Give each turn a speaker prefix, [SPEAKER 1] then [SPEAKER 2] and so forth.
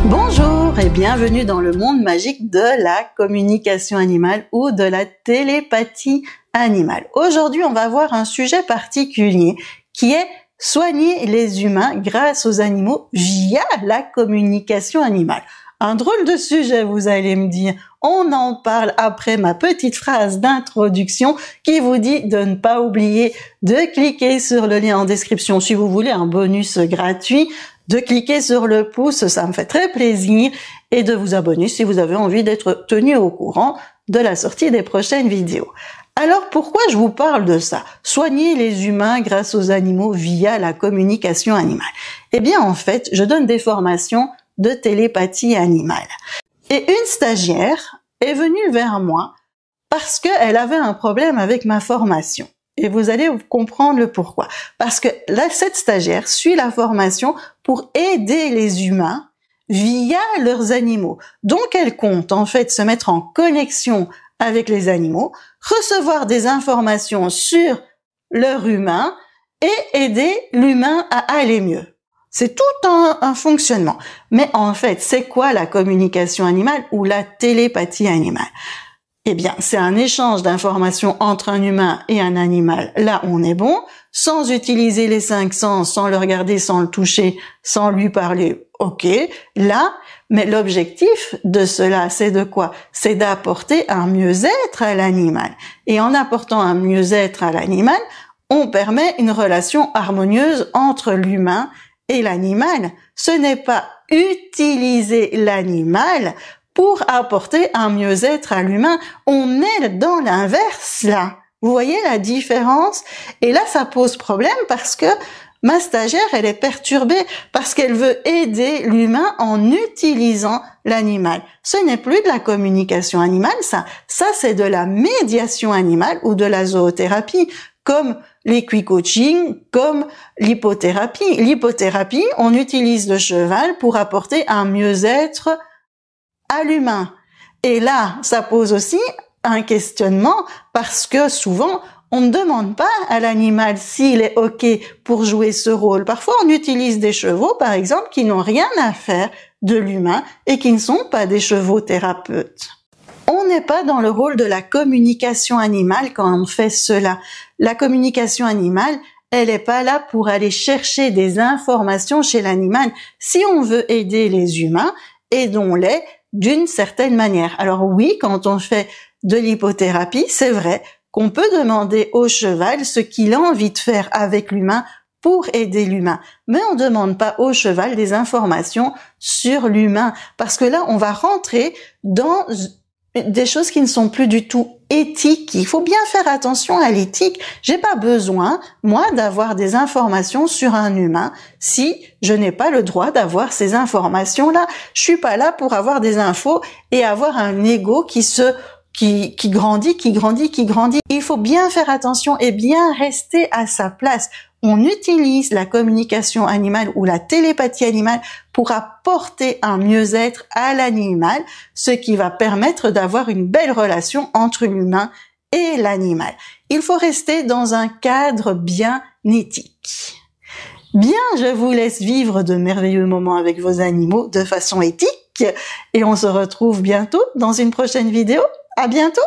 [SPEAKER 1] Bonjour et bienvenue dans le monde magique de la communication animale ou de la télépathie animale. Aujourd'hui, on va voir un sujet particulier qui est soigner les humains grâce aux animaux via la communication animale. Un drôle de sujet, vous allez me dire. On en parle après ma petite phrase d'introduction qui vous dit de ne pas oublier de cliquer sur le lien en description si vous voulez un bonus gratuit, de cliquer sur le pouce, ça me fait très plaisir, et de vous abonner si vous avez envie d'être tenu au courant de la sortie des prochaines vidéos. Alors pourquoi je vous parle de ça? Soigner les humains grâce aux animaux via la communication animale. Eh bien en fait, je donne des formations de télépathie animale. Et une stagiaire est venue vers moi parce qu'elle avait un problème avec ma formation. Et vous allez comprendre le pourquoi. Parce que là, cette stagiaire suit la formation pour aider les humains via leurs animaux. Donc elle compte en fait se mettre en connexion avec les animaux, recevoir des informations sur leur humain et aider l'humain à aller mieux. C'est tout un fonctionnement. Mais en fait, c'est quoi la communication animale ou la télépathie animale? Eh bien, c'est un échange d'informations entre un humain et un animal. Là, on est bon, sans utiliser les 5 sens, sans le regarder, sans le toucher, sans lui parler. Ok, là, mais l'objectif de cela, c'est de quoi? C'est d'apporter un mieux-être à l'animal. Et en apportant un mieux-être à l'animal, on permet une relation harmonieuse entre l'humain et l'animal. Ce n'est pas utiliser l'animal pour apporter un mieux-être à l'humain. On est dans l'inverse, là. Vous voyez la différence? Et là, ça pose problème parce que ma stagiaire, elle est perturbée parce qu'elle veut aider l'humain en utilisant l'animal. Ce n'est plus de la communication animale, ça. Ça, c'est de la médiation animale ou de la zoothérapie, comme l'équicoaching, comme l'hypothérapie. L'hypothérapie, on utilise le cheval pour apporter un mieux-être à l'humain. Et là, ça pose aussi un questionnement parce que souvent, on ne demande pas à l'animal s'il est OK pour jouer ce rôle. Parfois, on utilise des chevaux, par exemple, qui n'ont rien à faire de l'humain et qui ne sont pas des chevaux thérapeutes. On n'est pas dans le rôle de la communication animale quand on fait cela. La communication animale, elle n'est pas là pour aller chercher des informations chez l'animal. Si on veut aider les humains, aidons-les d'une certaine manière. Alors oui, quand on fait de l'hypothérapie, c'est vrai qu'on peut demander au cheval ce qu'il a envie de faire avec l'humain pour aider l'humain. Mais on ne demande pas au cheval des informations sur l'humain, parce que là, on va rentrer dans des choses qui ne sont plus du tout éthiques. Il faut bien faire attention à l'éthique. J'ai pas besoin, moi, d'avoir des informations sur un humain si je n'ai pas le droit d'avoir ces informations-là. Je suis pas là pour avoir des infos et avoir un ego qui grandit. Il faut bien faire attention et bien rester à sa place. On utilise la communication animale ou la télépathie animale pour apporter un mieux-être à l'animal, ce qui va permettre d'avoir une belle relation entre l'humain et l'animal. Il faut rester dans un cadre bien éthique. Bien, je vous laisse vivre de merveilleux moments avec vos animaux de façon éthique et on se retrouve bientôt dans une prochaine vidéo. À bientôt!